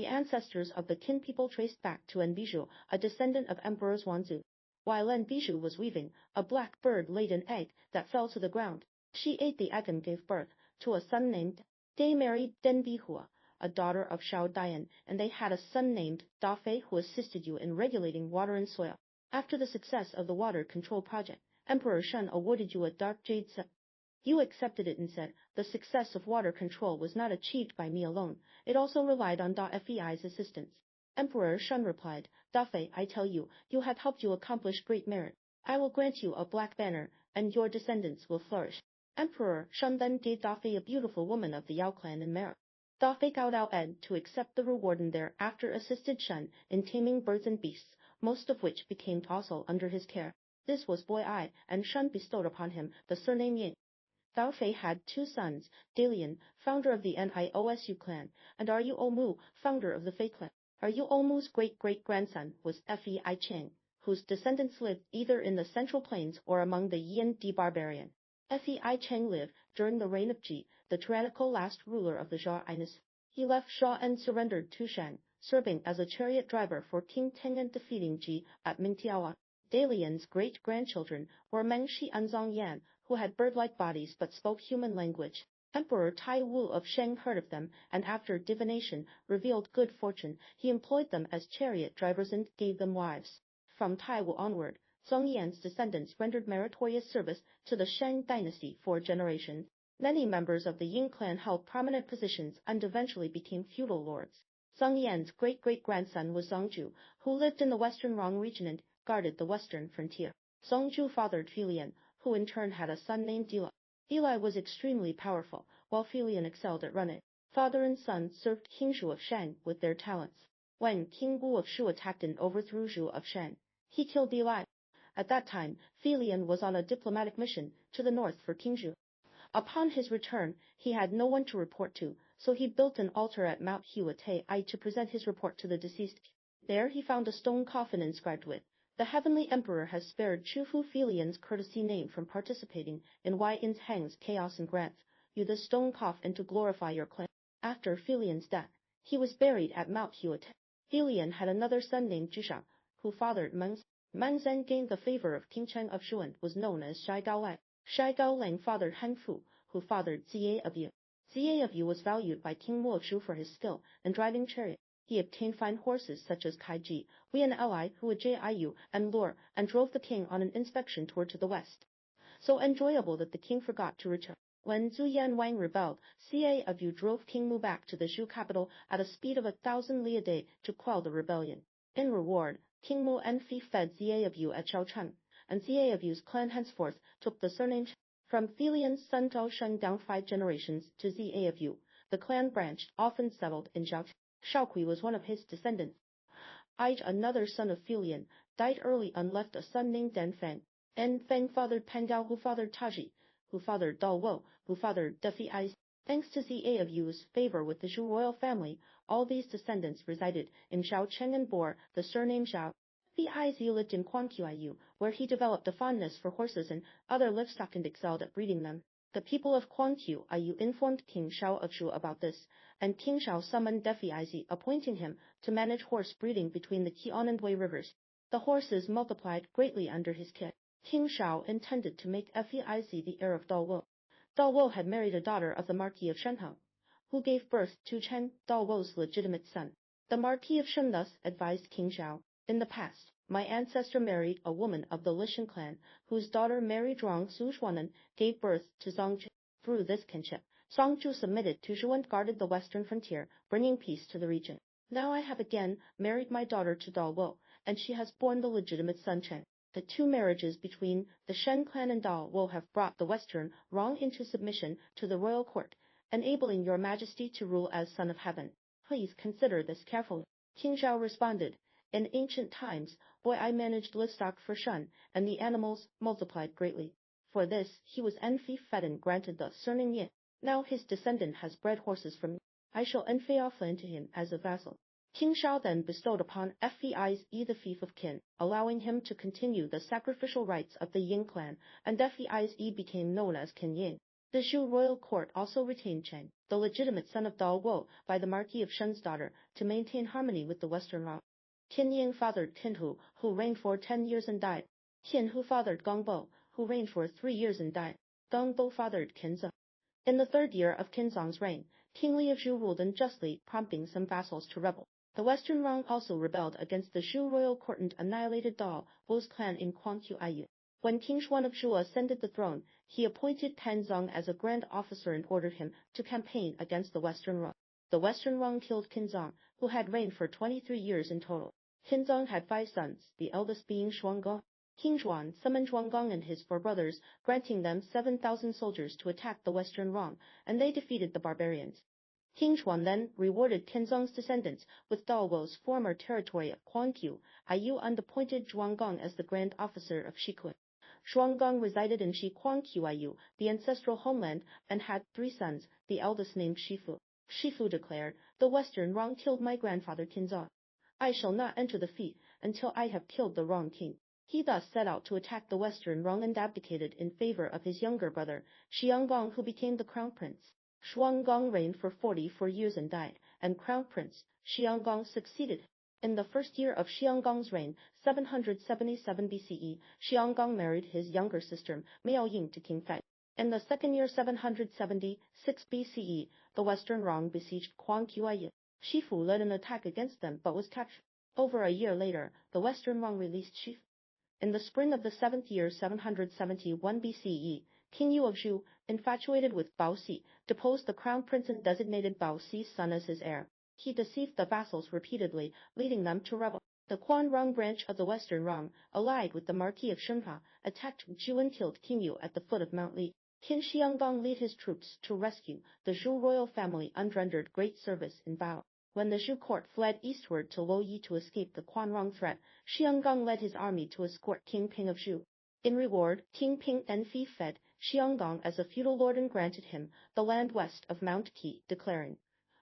the ancestors of the Qin people traced back to Enbiju, a descendant of Emperor Zhuangzi. While Enbiju was weaving, a black bird laid an egg that fell to the ground. She ate the egg and gave birth to a son named They married Denbihua, a daughter of Shao Dian, and they had a son named Dafei who assisted you in regulating water and soil. After the success of the water control project, Emperor Shun awarded you a dark jade set. You accepted it and said, the success of water control was not achieved by me alone, it also relied on Fei's assistance. Emperor Shun replied, Dafei, I tell you, you have helped you accomplish great merit. I will grant you a black banner, and your descendants will flourish. Emperor Shun then gave Dafei a beautiful woman of the Yao clan in marriage. Dafei got out Ed to accept the reward and thereafter assisted Shun in taming birds and beasts, most of which became docile under his care. This was Boy I, and Shun bestowed upon him the surname Ying. Dafei had two sons, Dalian, founder of the Niosu clan, and Ru Omu, founder of the Fei clan. Ru Omu's great-great-grandson was Fei Chang, whose descendants lived either in the Central Plains or among the Yin Di barbarian. Fei Chang lived during the reign of Ji, the tyrannical last ruler of the Zhou Dynasty. He left Shaw and surrendered to Shan, serving as a chariot driver for King Teng and defeating Ji at Mingtiaoan. Dalian's great-grandchildren were Mengshi and Zhongyan, who had bird-like bodies but spoke human language. Emperor Tai Wu of Shang heard of them, and after divination revealed good fortune, he employed them as chariot drivers and gave them wives. From Tai Wu onward, Zhongyan's descendants rendered meritorious service to the Qin Dynasty for generations. Many members of the Ying clan held prominent positions and eventually became feudal lords. Zhongyan's great-great-grandson was Zhongju, who lived in the western Rong region and guarded the western frontier. Zhongju fathered Filian, who in turn had a son named Dili. Dili was extremely powerful, while Filian excelled at running. Father and son served King Shu of Shan with their talents. When King Wu of Shu attacked and overthrew Zhu of Shan, he killed Dili. At that time, Filian was on a diplomatic mission to the north for King Zhu. Upon his return, he had no one to report to, so he built an altar at Mount Huatei to present his report to the deceased. There he found a stone coffin inscribed with, "The Heavenly Emperor has spared Chufu Filian's courtesy name from participating in Yin's Hang's chaos and grants you the stone coffin to glorify your clan." After Filian's death, he was buried at Mount Huatei. Filian had another son named Zhishang, who fathered Meng. Meng then gained the favor of King Xiang of Zhou and was known as Shai Gaolang. Shai Gaolang fathered Han Fu, who fathered Ziye of Yu. Ziye of Yu was valued by King Mu of Shu for his skill in driving chariot. He obtained fine horses such as Kai Ji, Wei and Li, who would Jiu and lure, and drove the king on an inspection tour to the west. So enjoyable that the king forgot to return. When Zhu Yan Wang rebelled, Ca of Yu drove King Mu back to the Zhou capital at a speed of 1,000 li a day to quell the rebellion. In reward, King Mu enfeoffed Ca of Yu at Shaocheng, and Ca of Yu's clan henceforth took the surname from Filian's son Zhao Sheng down 5 generations to Za of Yu. The clan branched, often settled in Zhao. Shaokui was one of his descendants. Ij, another son of Filian, died early and left a son named Dan Feng. En Feng fathered Pangao, who fathered Taji, who fathered Dao Wo, who fathered Defi Iz. Thanks to Za of Yu's favor with the Zhou royal family, all these descendants resided in Shaocheng and bore the surname Zhao. Defi lived in Quanqiu, where he developed a fondness for horses and other livestock and excelled at breeding them. The people of Quanqiu informed King Xiao of Zhou about this, and King Xiao summoned Defi, appointing him to manage horse breeding between the Qian and Wei rivers. The horses multiplied greatly under his care. King Xiao intended to make Feizi the heir of Dao Wo. Dao Wo had married a daughter of the Marquis of Shenheng, who gave birth to Chen, Dao Wo's legitimate son. The Marquis of Shen thus advised King Xiao, "In the past, my ancestor married a woman of the Lishan clan, whose daughter married Zhuang Sushuanan gave birth to Zhongzhu. Through this kinship, Zhongzhu submitted to Zhou and guarded the western frontier, bringing peace to the region. Now I have again married my daughter to Dao Wo, and she has borne the legitimate son Chen. The 2 marriages between the Shen clan and Dao Wo have brought the western Rong into submission to the royal court, enabling your majesty to rule as son of heaven. Please consider this carefully." King Xiao responded, "In ancient times, I managed livestock for Shen, and the animals multiplied greatly. For this, he was enfeoffed and granted the surname Yin. Now his descendant has bred horses from me. I shall enfeoffed to him as a vassal." King Xiao then bestowed upon Feizi the fief of Qin, allowing him to continue the sacrificial rites of the Ying clan, and Feizi became known as Qin Ying. The Zhou royal court also retained Chen, the legitimate son of Dao Guo by the Marquis of Shen's daughter, to maintain harmony with the Western Rong. Qin Ying fathered Qin Hu, who reigned for 10 years and died. Qin Hu fathered Gong Bo, who reigned for 3 years and died. Gong Bo fathered Qin Zong. In the 3rd year of Qin Zong's reign, King Li of Zhou ruled unjustly, prompting some vassals to rebel. The Western Rong also rebelled against the Zhou royal court and annihilated Dao Guo's clan in Guangqiu. When King Xuan of Zhou ascended the throne, he appointed Tan Zong as a grand officer and ordered him to campaign against the Western Rong. The Western Rong killed Qin Zong, who had reigned for 23 years in total. Qin Zong had 5 sons, the eldest being Shuanggong. King Xuan summoned Shuanggong and his 4 brothers, granting them 7,000 soldiers to attack the Western Rong, and they defeated the barbarians. King Xuan then rewarded Qin Zong's descendants with Dao Guo's former territory of Guangqiu and appointed Shuanggong as the grand officer of Shikun. Shuanggong resided in Guangqiu, the ancestral homeland, and had 3 sons, the eldest named Shifu. Shifu declared, "The Western Rong killed my grandfather Qin Zong. I shall not enter the feat until I have killed the Rong king." He thus set out to attack the Western Rong and abdicated in favor of his younger brother, Xianggong, who became the crown prince. Shuanggong reigned for 44 years and died, and crown prince Xianggong succeeded him. In the 1st year of Xianggong's reign, 777 BCE, Xianggong married his younger sister Miao Ying to King Feizi. In the 2nd year 776 BCE, the Western Rong besieged Guangqiu. Shifu led an attack against them but was captured. Over a year later, the Western Rong released Shifu. In the spring of the 7th year 771 BCE, King Yu of Zhou, infatuated with Bao Si, deposed the crown prince and designated Bao Si's son as his heir. He deceived the vassals repeatedly, leading them to rebel. The Quan Rong branch of the Western Rong, allied with the Marquis of Shenhua, attacked Zhou and killed King Yu at the foot of Mount Li. Qin Xianggong led his troops to rescue the Zhou royal family and rendered great service in battle. When the Zhou court fled eastward to Luoyi to escape the Quan Rong threat, Xianggong led his army to escort King Ping of Zhou. In reward, King Ping enfeoffed Xianggong as a feudal lord and granted him the land west of Mount Qi, declaring,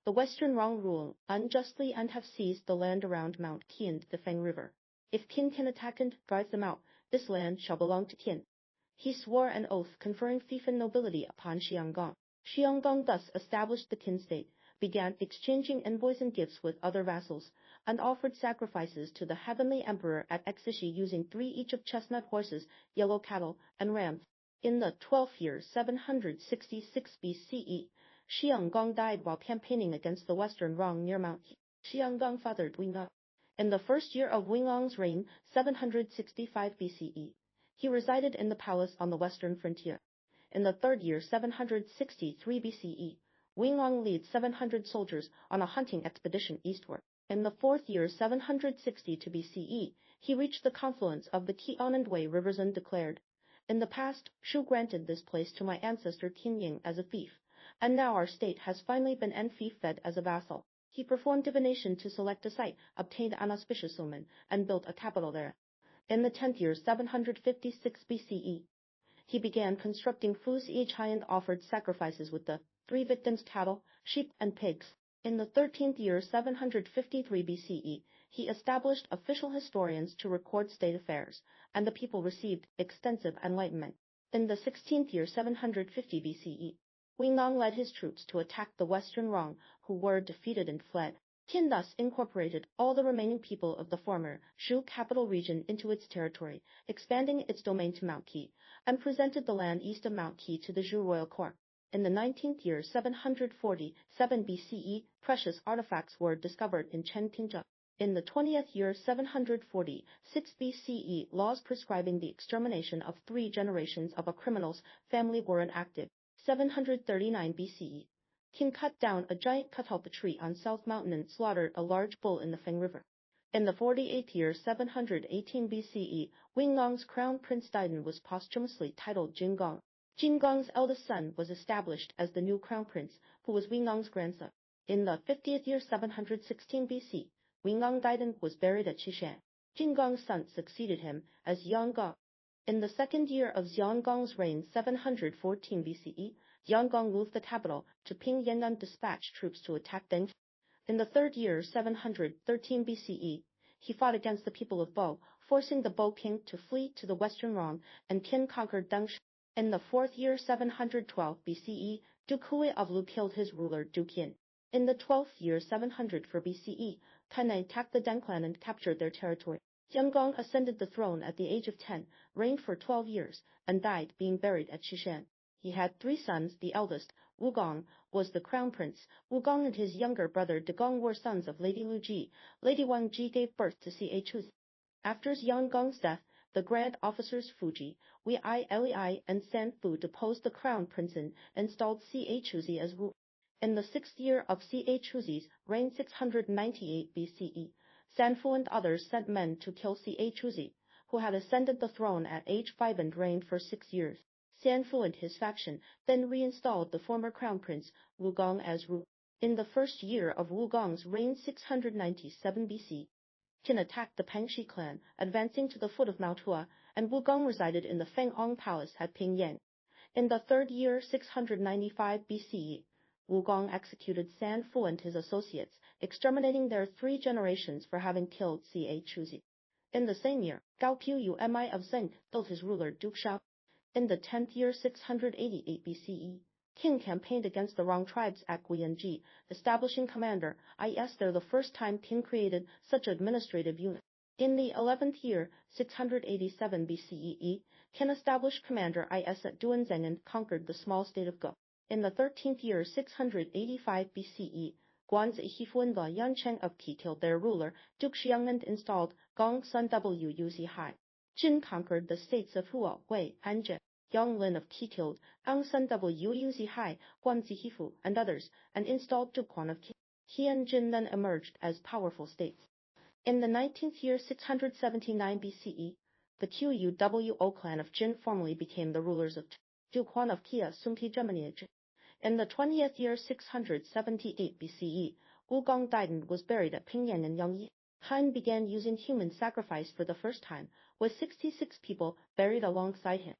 "The Western Rong rule unjustly and have seized the land around Mount Qi and the Feng River. If Qin can attack and drive them out, this land shall belong to Qin." He swore an oath conferring fief and nobility upon Xianggong. Xianggong thus established the Qin state, began exchanging envoys and gifts with other vassals, and offered sacrifices to the heavenly emperor at Exishi using 3 each of chestnut horses, yellow cattle, and rams. In the 12th year 766 BCE, Xianggong died while campaigning against the Western Rong near Mount Qi. Xianggong fathered Wingang. In the 1st year of Wingang's reign, 765 BCE, he resided in the palace on the western frontier. In the 3rd year 763 BCE, Wingang led 700 soldiers on a hunting expedition eastward. In the 4th year 762 BCE, he reached the confluence of the Qian and Wei rivers and declared, "In the past, Shu granted this place to my ancestor Qin Ying as a fief, and now our state has finally been enfeoffed as a vassal." He performed divination to select a site, obtained an auspicious omen, and built a capital there. In the 10th year 756 BCE, he began constructing Fuzi Chai and offered sacrifices with the 3 victims: cattle, sheep, and pigs. In the 13th year 753 BCE, he established official historians to record state affairs, and the people received extensive enlightenment. In the 16th year 750 BCE, Wingang led his troops to attack the Western Rong, who were defeated and fled. Qin thus incorporated all the remaining people of the former Zhou capital region into its territory, expanding its domain to Mount Qi, and presented the land east of Mount Qi to the Zhou royal court. In the 19th year 747 BCE, precious artifacts were discovered in Chenqingzhou. In the 20th year 746 BCE, laws prescribing the extermination of 3 generations of a criminal's family were enacted. 739 BCE, Qin cut down a giant catalpa tree on South Mountain and slaughtered a large bull in the Feng River. In the 48th year 718 BCE, Wingang's crown prince died and was posthumously titled Jinggong. Jinggong's eldest son was established as the new crown prince, who was Wingang's grandson. In the 50th year 716 BC, Wingang died and was buried at Qishan. Jinggong's son succeeded him as Yanggong. In the 2nd year of Xianggong's reign 714 BCE, Yanggong moved the capital to Pingyang and dispatched troops to attack Deng. In the 3rd year 713 BCE, he fought against the people of Bo, forcing the Bo king to flee to the Western Rong, and Qin conquered Deng. In the 4th year 712 BCE, Duke Hui of Lu killed his ruler Duke Qin. In the 12th year 704 BCE, Tennai attacked the Dan clan and captured their territory. Yang Gong ascended the throne at the age of 10, reigned for 12 years, and died being buried at Xishan. He had 3 sons. The eldest, Wu Gong, was the crown prince. Wu Gong and his younger brother De Gong were sons of Lady Lu Ji. Lady Wang Ji gave birth to Ch. After Yang Gong's death, the grand officers Fuji, Wei Lei, and San Fu deposed the crown prince and installed Ch as ruler. In the 6th year of Ch's reign 698 BCE, San Fu and others sent men to kill Ch, who had ascended the throne at age 5 and reigned for 6 years. San Fu and his faction then reinstalled the former crown prince Wu Gong as ruler. In the 1st year of Wu Gong's reign 697 BC, Qin attacked the Pengshi clan, advancing to the foot of Mount Hua, and Wu Gong resided in the Feng'ong Palace at Pingyang. In the 3rd year 695 BCE, Wu Gong executed San Fu and his associates, exterminating their 3 generations for having killed Ch. In the same year, Gao Puyu Mi of Zeng killed his ruler Duke Xiao. In the 10th year 688 BCE, Qin campaigned against the Rong tribes at Guanzhong, establishing commander is there the first time Qin created such administrative unit. In the 11th year 687 BCE, Qin established commander is at Duanzheng and conquered the small state of Ge. In the 13th year 685 BCE, Guanzhong and the Yancheng of Qi killed their ruler Duke Xiang and installed Gong Sun Wuzi Hai. Qin conquered the states of Hua, Wei, and Zhe. Yang Lin of Qi killed Ang Sun Wuzi Hai, Guanzhong, and others, and installed Duke Quan of Qi. He and Jin then emerged as powerful states. In the 19th year 679 BCE, the Quo clan of Jin formally became the rulers of Duke Quan of Qi assumed hegemony. In the 20th year 678 BCE, Wu Gong died and was buried at Pingyang in Yangyi. Han began using human sacrifice for the first time, with 66 people buried alongside him.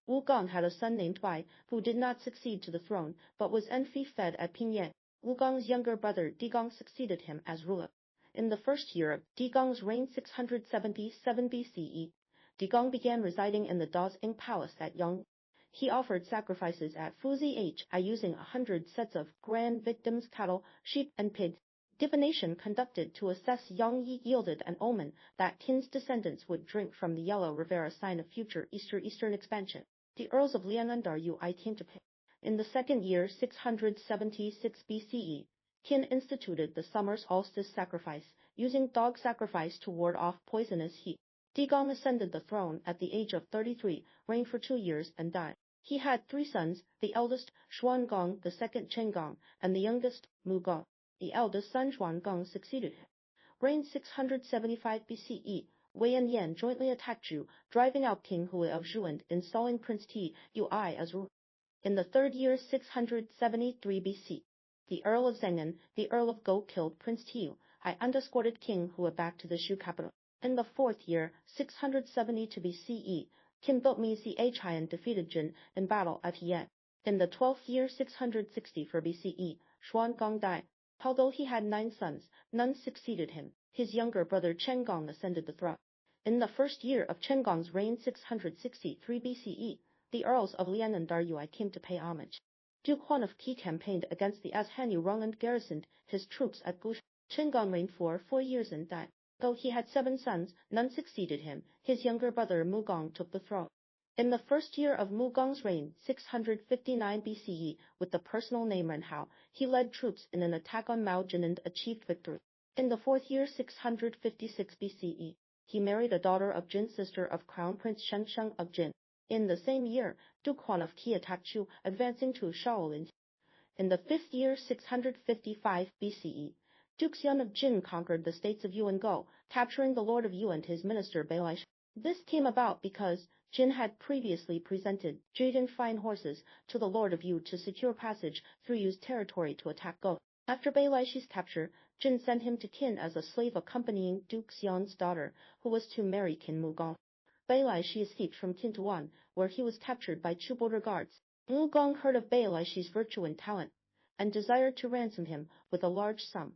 Wu Gong had a son named Bai, who did not succeed to the throne, but was enfeoffed at Pingyang. Wu Gong's younger brother Di Gong succeeded him as ruler. In the 1st year of Di Gong's reign 677 BCE, Di Gong began residing in the Dazing Palace at Yang. He offered sacrifices at Fuzi using 100 sets of grand victims, cattle, sheep, and pigs. Divination conducted to assess Yangyi yielded an omen that Qin's descendants would drink from the Yellow River, a sign of future Eastern expansion. The Earls of Lian and Darui came to pay. In the 2nd year 676 BCE, Qin instituted the summer solstice sacrifice, using dog sacrifice to ward off poisonous heat. Di Gong ascended the throne at the age of 33, reigned for 2 years, and died. He had 3 sons, the eldest, Xuan Gong, the second Chen Gong, and the youngest, Mu Gong. The eldest son Xuan Gong succeeded him. Reign 675 BCE, Wei and Yan jointly attacked Zhou, driving out King Hui of Zhou and installing Prince Ui as ruler. In the 3rd year 673 BC, the Earl of Zeng and the Earl of Go killed Prince Ui and escorted King Hui back to the Shu capital. In the 4th year 672 BCE, Qin built Chi and defeated Jin in battle at Yan. In the 12th year 664 BCE, Xuan Gong died. Although he had 9 sons, none succeeded him. His younger brother Chen Gong ascended the throne. In the 1st year of Chen Gong's reign 663 BCE, the Earls of Lian and Darui came to pay homage. Duke Huan of Qi campaigned against the Ashanyu Rong and garrisoned his troops at Gush. Chen Gong reigned for 4 years and died. Though he had 7 sons, none succeeded him. His younger brother Mu Gong took the throne. In the 1st year of Mu Gong's reign, 659 BCE, with the personal name Ren Hao, he led troops in an attack on Mao Jin and achieved victory. In the 4th year 656 BCE, he married a daughter of Jin's sister of Crown Prince Shang of Jin. In the same year, Duke Huan of Qi attacked Chu, advancing to Shaolin. In the 5th year 655 BCE, Duke Xian of Jin conquered the states of Yu and Go, capturing the Lord of Yu and his minister Beilai. This came about because Jin had previously presented jade and fine horses to the Lord of Yu to secure passage through Yu's territory to attack Go. After Beilaishi's capture, Jin sent him to Qin as a slave accompanying Duke Xian's daughter, who was to marry Qin Mu Gong. Beilaishi escaped from Qin to Wan, where he was captured by Chu border guards. Mu Gong heard of Beilaishi's virtue and talent, and desired to ransom him with a large sum,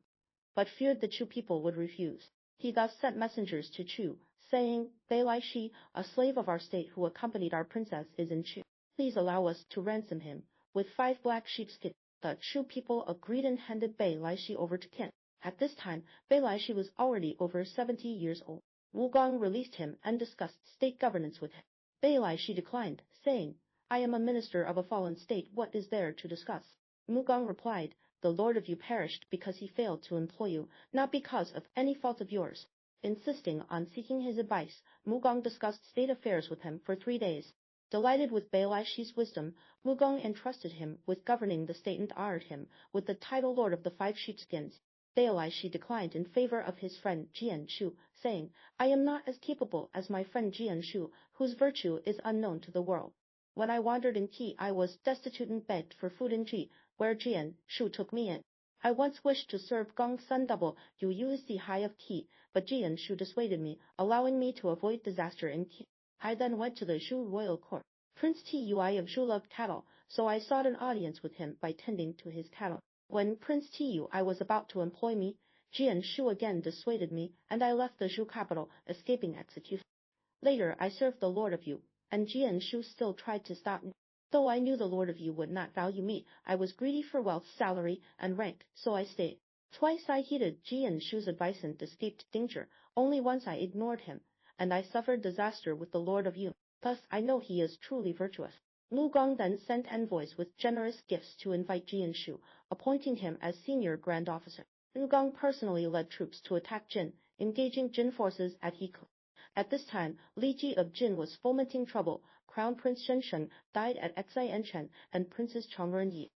but feared the Chu people would refuse. He thus sent messengers to Chu, saying, Beilaishi, a slave of our state who accompanied our princess, is in Chu. Please allow us to ransom him, with 5 black sheepskins. The Shu people agreed and handed Bai Laishi over to Qin. At this time, Bai Laishi was already over 70 years old. Wu Gong released him and discussed state governance with him. Bai Laishi declined, saying, I am a minister of a fallen state, what is there to discuss? Wu Gong replied, the lord of you perished because he failed to employ you, not because of any fault of yours. Insisting on seeking his advice, Wu Gong discussed state affairs with him for 3 days. Delighted with Bai Laishi's wisdom, Wu Gong entrusted him with governing the state and honored him with the title Lord of the 5 Sheepskins. Bai Laishi declined in favor of his friend Jian Shu, saying, I am not as capable as my friend Jian Shu, whose virtue is unknown to the world. When I wandered in Qi, I was destitute and begged for food in Qi, where Jian Shu took me in. I once wished to serve Gong's son double Yu Yu the High of Qi, but Jian Shu dissuaded me, allowing me to avoid disaster in Qi. I then went to the Shu royal court. Prince Tui of Zhou loved cattle, so I sought an audience with him by tending to his cattle. When Prince Tui was about to employ me, Jian Shu again dissuaded me, and I left the Zhou capital, escaping execution. Later I served the Lord of Yu, and Jian Shu still tried to stop me. Though I knew the Lord of Yu would not value me, I was greedy for wealth, salary, and rank, so I stayed. Twice I heeded Jian Shu's advice and escaped danger, only once I ignored him, and I suffered disaster with the Lord of Yu. Thus I know he is truly virtuous. Wu Gong then sent envoys with generous gifts to invite Jian Shu, appointing him as senior grand officer. Wu Gong personally led troops to attack Jin, engaging Jin forces at Heku. At this time, Li Ji of Jin was fomenting trouble. Crown Prince Shen Sheng died at Xianchen, and Princess Changren Yi